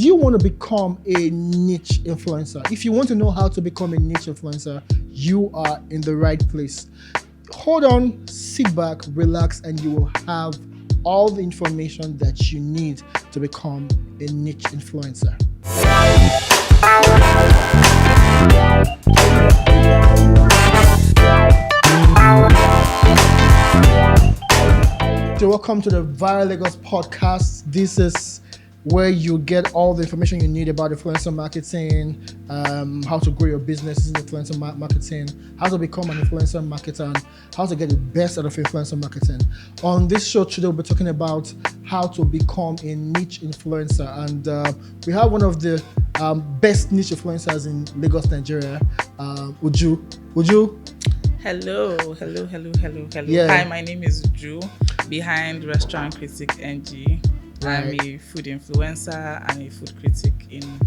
do you want to become a niche influencer? If you want to know how to become a niche influencer, you are in the right place. Hold on, sit back, relax, and you will have all the information that you need to become a niche influencer. So welcome to the Viral Lagos podcast. This is where you get all the information you need about influencer marketing, how to grow your business in influencer marketing, how to become an influencer marketer, and how to get the best out of influencer marketing. On this show today, we'll be talking about how to become a niche influencer. And we have one of the best niche influencers in Lagos, Nigeria, UJU. Hello. Yeah. Hi, my name is Ju, behind Restaurant Critic NG. I'm a food influencer and a food critic in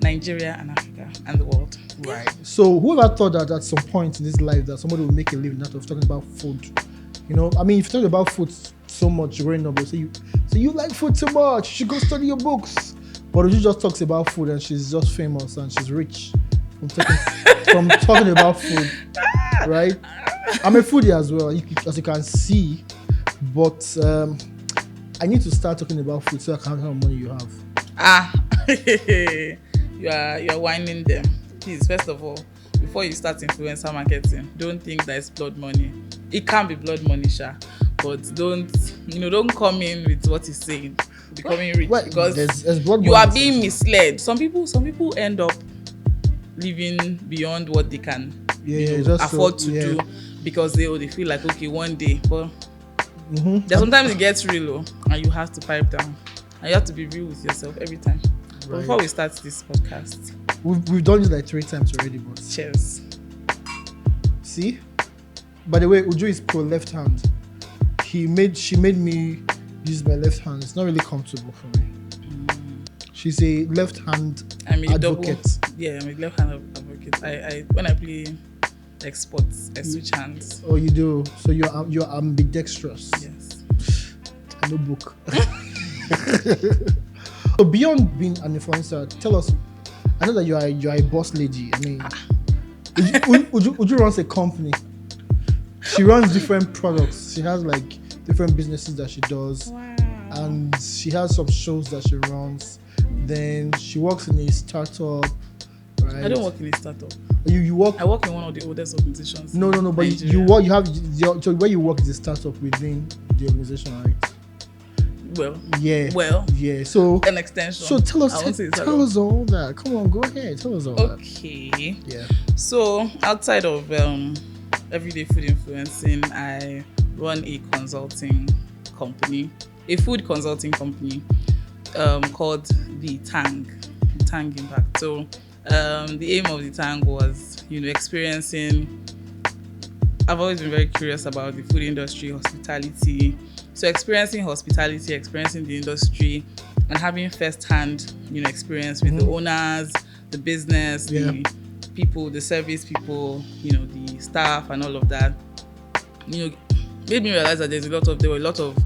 Nigeria and Africa and the world. Right. So whoever thought that at some point in this life that somebody will make a living out of talking about food? You know, I mean, if you talk about food so much growing up, so you like food too much, you should go study your books. But she just talks about food and she's just famous and she's rich from talking about food, right? I'm a foodie as well, as you can see, but I need to start talking about food so I can have how much money you have. You're whining them. Please, first of all, before you start influencer marketing, don't think that it's blood money. It can be blood money, sha, but don't come in with what he's saying, becoming rich, because there's blood you money are being misled. Some people end up living beyond what they can afford to do because they feel like, okay, one day, but sometimes it gets real, and you have to pipe down, and you have to be real with yourself every time. Right. But before we start this podcast, we've done it like 3 times already, but cheers. See, by the way, Uju is pro left hand. She made me use my left hand. It's not really comfortable for me. She's a left hand advocate. I'm a left hand advocate. I when I play like sports, I switch hands. Oh, you do? So you're ambidextrous. Yes. No book. So beyond being an influencer, tell us. I know that you are a boss lady. I mean, Uju runs a company. She runs different products. She has like different businesses that she does. Wow. And she has some shows that she runs. Then she works in a startup. Right? I don't work in a startup. You work. I work in one of the oldest organizations. No. But Nigeria. you work. You have so where you work is a startup within the organization, right? Well. Yeah. So an extension. So tell us all that. Come on, go ahead. Tell us all that. Okay. Yeah. So outside of everyday food influencing, I run a consulting company, a food consulting company, called the Tang Impact. So the aim of the Tang was, experiencing. I've always been very curious about the food industry, hospitality. So experiencing hospitality, experiencing the industry, and having first-hand, experience with the owners, the business, the people, the service people, the staff, and all of that. Made me realize that there were a lot of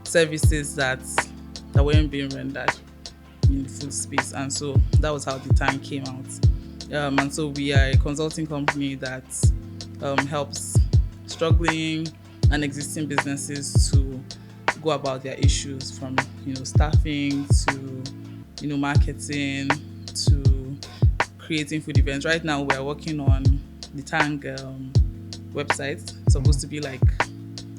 services that weren't being rendered in the food space, and so that was how the Tang came out. And so we are a consulting company that helps struggling and existing businesses to go about their issues, from staffing to marketing to creating food events. Right now we are working on the Tang website. It's supposed to be like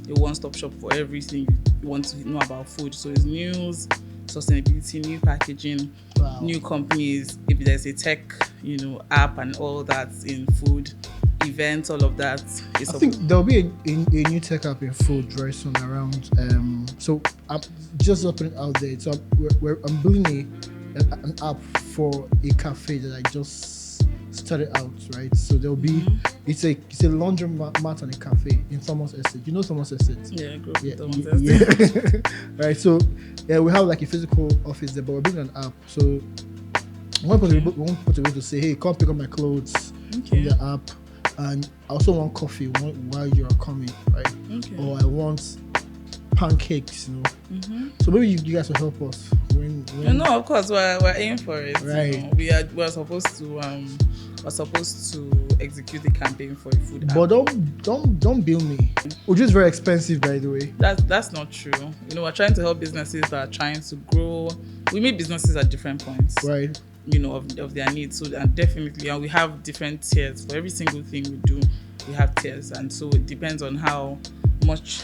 a one-stop shop for everything you want to know about food. So it's news, sustainability, new packaging, new companies, if there's a tech app and all that in food, events, all of that. I think there'll be a new tech app in food very soon around. So I'm just putting it out there. So I'm building an app for a cafe that I just started out, right? So there'll be it's a laundromat and a cafe in Thomas Estate. You know Thomas Estate? Yeah, I grew up in Thomas Estate. Right. So we have like a physical office there, but we're building an app. So one person to say, hey, come pick up my clothes from the app. And I also want coffee while you're coming, right? Okay. Or I want pancakes, So maybe you guys will help us when No, of course we're aiming for it. Right. We're supposed to execute the campaign for a food app. But don't bill me. Which is very expensive, by the way. That's not true. We're trying to help businesses that are trying to grow. We meet businesses at different points. Right. Of their needs. So and definitely, and we have different tiers for every single thing we do. We have tiers, and so it depends on how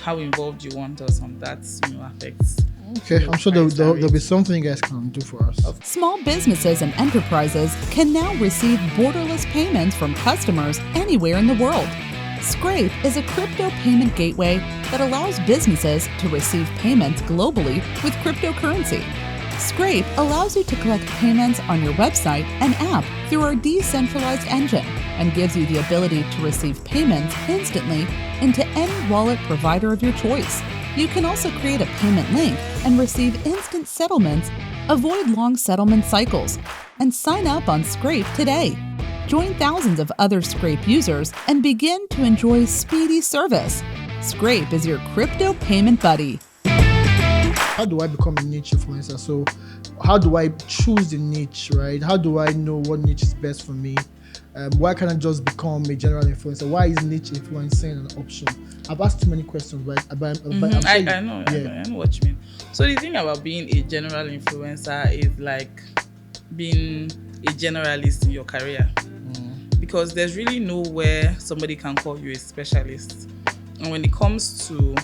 involved you want us on that. Affects. Okay, I'm sure there'll be something you guys can do for us. Small businesses and enterprises can now receive borderless payments from customers anywhere in the world. Skrape is a crypto payment gateway that allows businesses to receive payments globally with cryptocurrency. Skrape allows you to collect payments on your website and app through our decentralized engine and gives you the ability to receive payments instantly into any wallet provider of your choice. You can also create a payment link and receive instant settlements, avoid long settlement cycles, and sign up on Skrape today. Join thousands of other Skrape users and begin to enjoy speedy service. Skrape is your crypto payment buddy. How do I become a niche influencer? So how do I choose the niche, right? How do I know what niche is best for me? Why can't I just become a general influencer? Why is niche influencing an option? I've asked too many questions, but I know what you mean. So the thing about being a general influencer is like being a generalist in your career, because there's really nowhere somebody can call you a specialist. And when it comes to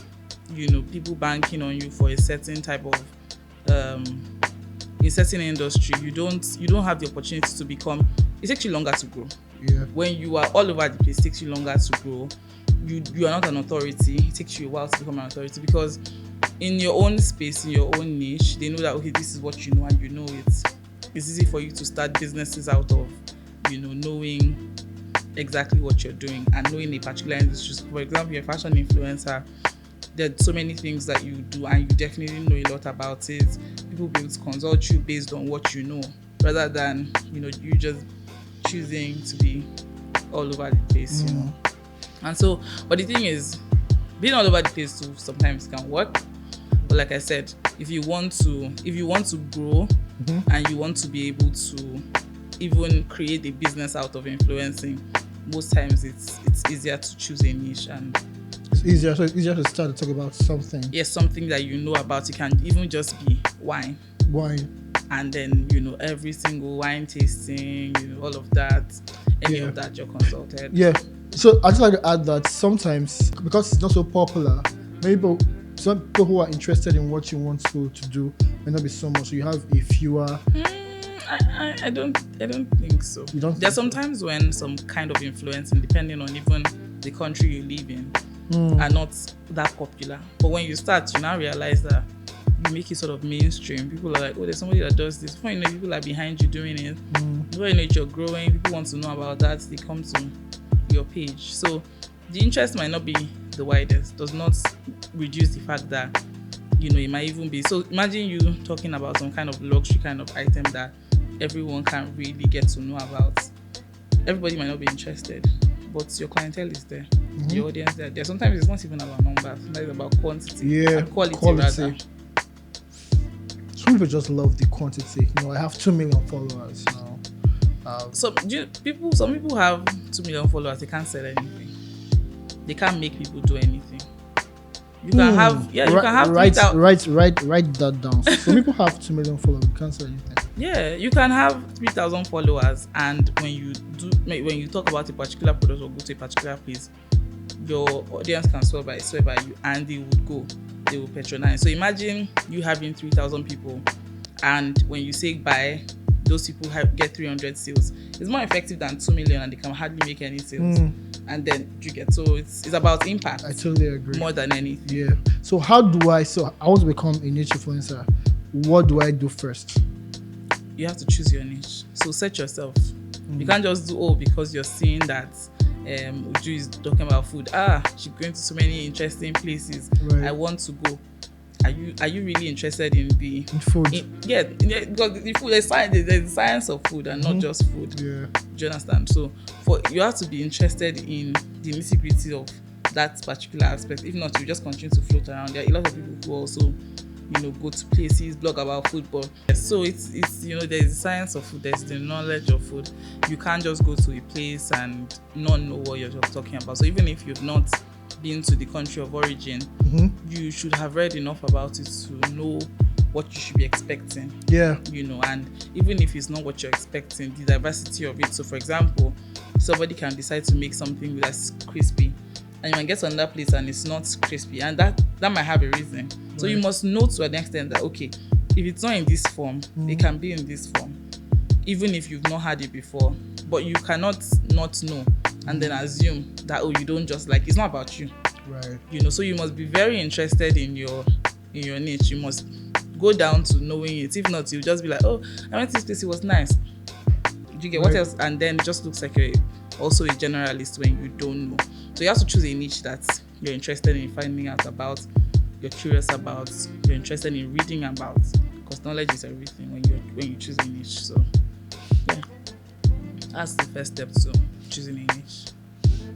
people banking on you for a certain type of a certain industry, you don't have the opportunity to become. It takes you longer to grow. Yeah. When you are all over the place, it takes you longer to grow. You are not an authority. It takes you a while to become an authority, because in your own space, in your own niche, they know that, okay, this is what you know, and it's easy for you to start businesses out of knowing exactly what you're doing and knowing a particular industry. For example, you're a fashion influencer. There are so many things that you do, and you definitely know a lot about it. People will be able to consult you based on what you know, rather than you just choosing to be all over the place. And so, but the thing is, being all over the place too sometimes can work. But like I said, if you want to grow, and you want to be able to even create a business out of influencing, most times it's easier to choose a niche, and it's easier to start to talk about something. Yes, something that you know about. It can even just be wine, and then every single wine tasting, all of that, of that you're consulted. Yeah. So I just like to add that sometimes, because it's not so popular, maybe some people who are interested in what you want to do may not be so much. So you have a fewer. I don't think so. You don't. There's sometimes when some kind of influencing, depending on even the country you live in, are not that popular. But when you start, you now realize that you make it sort of mainstream. People are like, oh, there's somebody that does this. Before you know, people are behind you doing it. Before you know it, you're growing. People want to know about that. They come to your page. So the interest might not be the widest. Does not reduce the fact that it might even be. So imagine you talking about some kind of luxury kind of item that everyone can really get to know about. Everybody might not be interested, but your clientele is there. Your audience is there. Sometimes it's not even about numbers. Sometimes it's about quantity and quality. Rather. Some people just love the quantity. I have 2 million followers. Some people have 2 million followers. They can't sell anything. They can't make people do anything. You can have, you can have. Write that down. Some people have 2 million followers. They can't sell anything. Yeah, you can have 3,000 followers, and when you talk about a particular product or go to a particular place, your audience can swear by you, and they will patronize. So imagine you having 3,000 people, and when you say buy, those people get 300 sales. It's more effective than 2 million, and they can hardly make any sales. And then you get, so it's about impact. I totally agree. More than anything. Yeah. So I want to become a niche influencer. What do I do first? You have to choose your niche. So set yourself. You can't just do because you're seeing that UJU is talking about food. She's going to so many interesting places. Right. I want to go. Are you really interested in food? Because the food, there's the science of food and not just food. Yeah. Do you understand? So you have to be interested in the nitty-gritty of that particular aspect. If not, you just continue to float around. There are a lot of people who also, go to places, blog about food. But so it's there's the science of food, there's the knowledge of food. You can't just go to a place and not know what you're talking about. So even if you've not been to the country of origin, you should have read enough about it to know what you should be expecting. Yeah. And even if it's not what you're expecting, the diversity of it. So for example, somebody can decide to make something that's crispy, and you might get to another place and it's not crispy, and that might have a reason. So you must know to an extent that, okay, if it's not in this form, it can be in this form, even if you've not had it before. But you cannot not know and then assume that, you don't just like, it's not about you. Right. So you must be very interested in your niche. You must go down to knowing it. If not, you'll just be like, I went to this place, it was nice. Do you get what else? And then it just looks like you're also a generalist when you don't know. So you have to choose a niche that you're interested in finding out about, you're curious about, you're interested in reading about, because knowledge is everything when you choose a niche. So yeah, that's the first step to choosing a niche.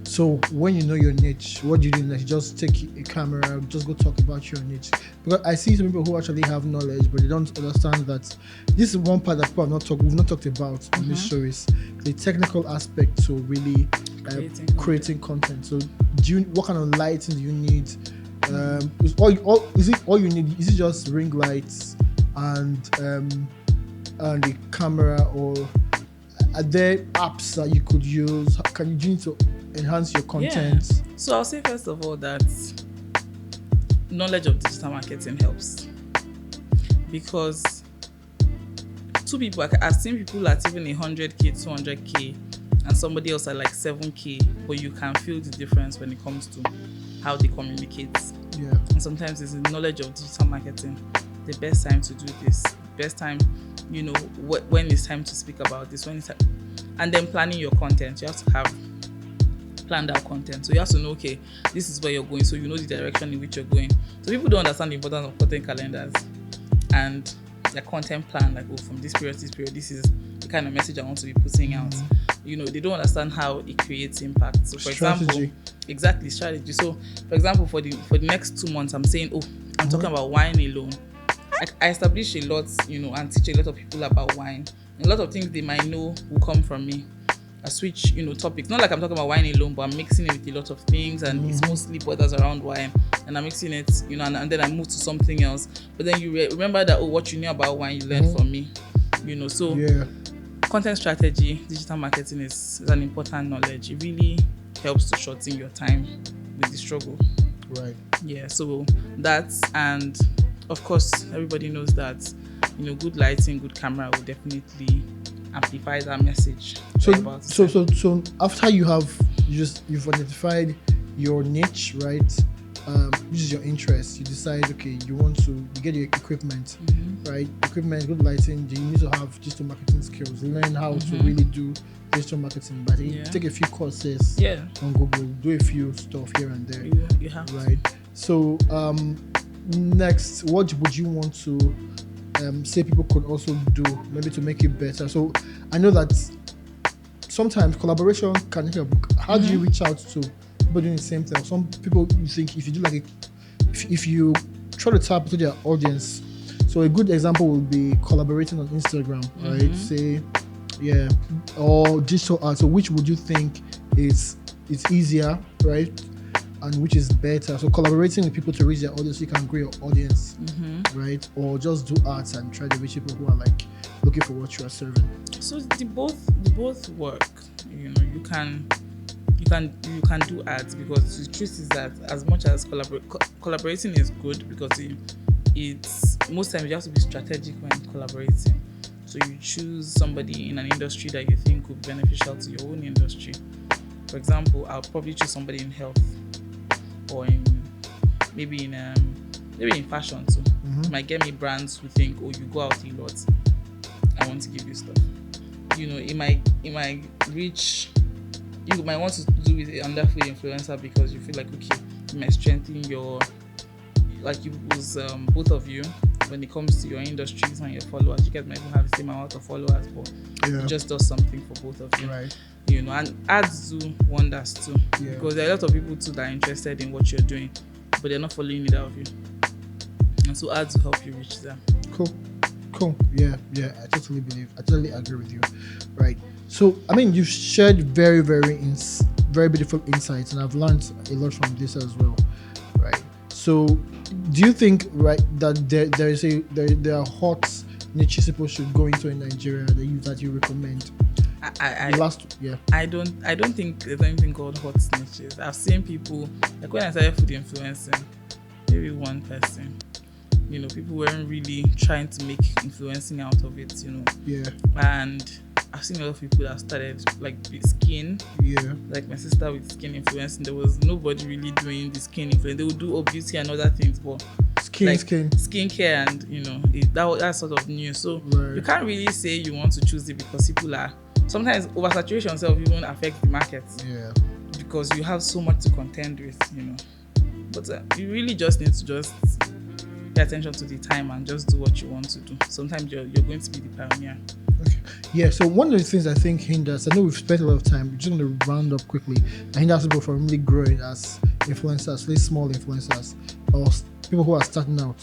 So when you know your niche, what do you do next? You just take a camera, just go talk about your niche. Because I see some people who actually have knowledge, but they don't understand that this is one part that people we've not talked about on this show, is the technical aspect to really creating content. So what kind of lighting do you need? Is it all you need? Is it just ring lights and the camera, or are there apps that you could use? Do you need to enhance your content? Yeah. So I'll say first of all that knowledge of digital marketing helps, because two people, I've seen people at even 100k, 200k, and somebody else at like 7k, but you can feel the difference when it comes to how they communicate. Yeah. And sometimes it's the knowledge of digital marketing. The best time to do this, best time, when it's time to speak about this, and then planning your content. You have to have planned out content. So you have to know, okay, this is where you're going, so you know the direction in which you're going. So people don't understand the importance of content calendars and their content plan, like, from this period to this period, this is the kind of message I want to be putting out. They don't understand how it creates impact. So for example, exactly, strategy. So for example, for the next 2 months, I'm saying, I'm talking about wine alone. I establish a lot, and teach a lot of people about wine. A lot of things they might know will come from me. I switch, topics. Not like I'm talking about wine alone, but I'm mixing it with a lot of things, and it's mostly borders around wine. And I'm mixing it, and then I move to something else. But then you remember that, what you knew about wine, you learned from me. So content strategy, digital marketing is an important knowledge. It really helps to shorten your time with the struggle. Right. Yeah, so that's, and of course, everybody knows that, good lighting, good camera will definitely amplify that message. So after you've identified your niche, right? This is your interest. You decide, okay, you get your equipment, right? Equipment, good lighting. You need to have digital marketing skills. Learn how to really do digital marketing. But take a few courses on Google. Do a few stuff here and there. You have right. So next, what would you want to say people could also do, maybe to make it better? So I know that sometimes collaboration can help. How do you reach out to people doing the same thing? Some people, you think if you do if you try to tap into their audience, so a good example would be collaborating on Instagram, right? Say, or digital art. So which would you think is easier, right? And which is better? So collaborating with people to reach their audience, you can grow your audience, right? Or just do arts and try to reach people who are like looking for what you are serving. So the both work. You can do ads, because the truth is that as much as collaborating is good, because it's most times you have to be strategic when collaborating. So you choose somebody in an industry that you think would be beneficial to your own industry. For example, I'll probably choose somebody in health, or maybe in fashion too. You might get me brands who think, you go out a lot, I want to give you stuff. It might reach. You might want to do with an under food influencer, because you feel like, okay, you might strengthen your, like, you was both of you when it comes to your industries and your followers. You guys might even have the same amount of followers, but it just does something for both of you. Right. You know, and ads do wonders too. Yeah. Because there are a lot of people too that are interested in what you're doing, but they're not following it out of you. And so ads will help you reach them. Cool. Yeah, I totally agree with you. Right. So, I mean, you've shared very beautiful insights, and I've learned a lot from this as well. Right. So, do you think, right, that there are hot niches people should go into in Nigeria that you recommend? I don't think there's anything called hot snitches. I've seen people, like when I started food influencing, maybe one person, you know, people weren't really trying to make influencing out of it, you know. Yeah. And I've seen a lot of people that started like with skin. Yeah. Like my sister with skin influencing, there was nobody really doing the skin influence. They would do beauty and other things, but skincare, and you know, that's sort of new. So you can't really say you want to choose it because people are sometimes oversaturation itself even affects the market. Yeah. Because you have so much to contend with, you know. But you really just need to just pay attention to the time and just do what you want to do. Sometimes you're going to be the pioneer. Okay. Yeah, so one of the things I think hinders, I know we've spent a lot of time, we're just going to round up quickly, and hinders people from really growing as influencers, really small influencers, or people who are starting out,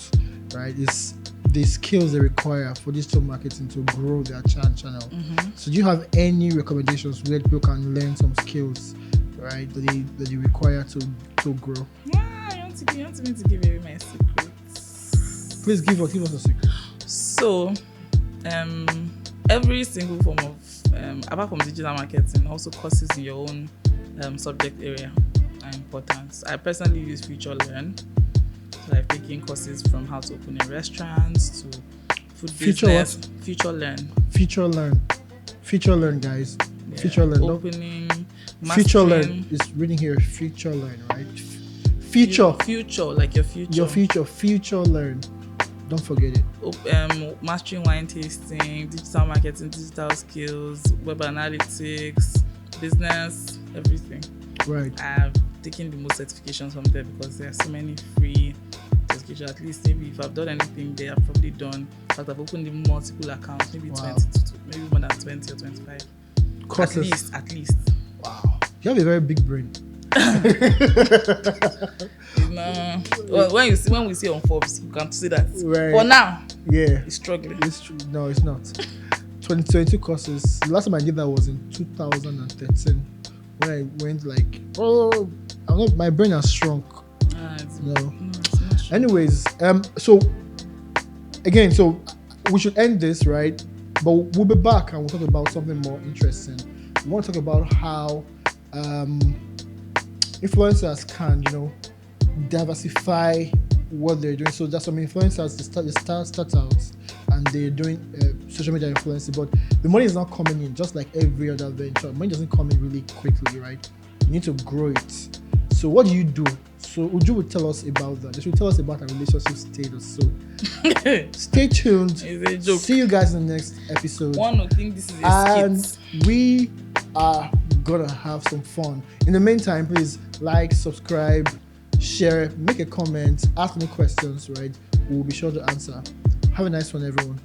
right, is the skills they require for digital marketing to grow their channel. Mm-hmm. So do you have any recommendations where people can learn some skills, right, that they require to grow? Yeah, you want me to give you my secrets? Please give us a secret. So, every single form of, apart from digital marketing, also courses in your own subject area are important. I personally use Future Learn. So I've taken courses from how to open a restaurant to food business. Future Learn, guys. Yeah. Future Learn. Opening. Future Learn is reading here. Future Learn, right? Future, like your future. Your future. Future Learn. Don't forget it. Mastering wine tasting, digital marketing, digital skills, web analytics, business, everything. Right. I've taken the most certifications from there because there are so many free certifications. At least maybe if I've done anything there, I've probably done. In fact, I've opened multiple accounts, maybe 20, maybe more than 20 or 25. Courses. At least. Wow. You have a very big brain. No. Well, when we see on Forbes, you can see that. Right. For now, yeah, it's struggling. It's true. No, it's not. 2022 courses. The last time I did that was in 2013 when I went my brain has shrunk. No, it's not shrunk. Anyways, so we should end this, right? But we'll be back and we'll talk about something more interesting. We want to talk about how influencers can, diversify what they're doing. So there's some influencers they start out and they're doing social media influencing, but the money is not coming in just like every other venture. Money doesn't come in really quickly, right? You need to grow it. So what do you do? So Uju will tell us about that. She will tell us about our relationship status. So stay tuned. It's a joke. See you guys in the next episode. One would think this is a skit. We are gonna have some fun. In the meantime, please like, subscribe, share, make a comment, ask me questions, right? We'll be sure to answer. Have a nice one, everyone.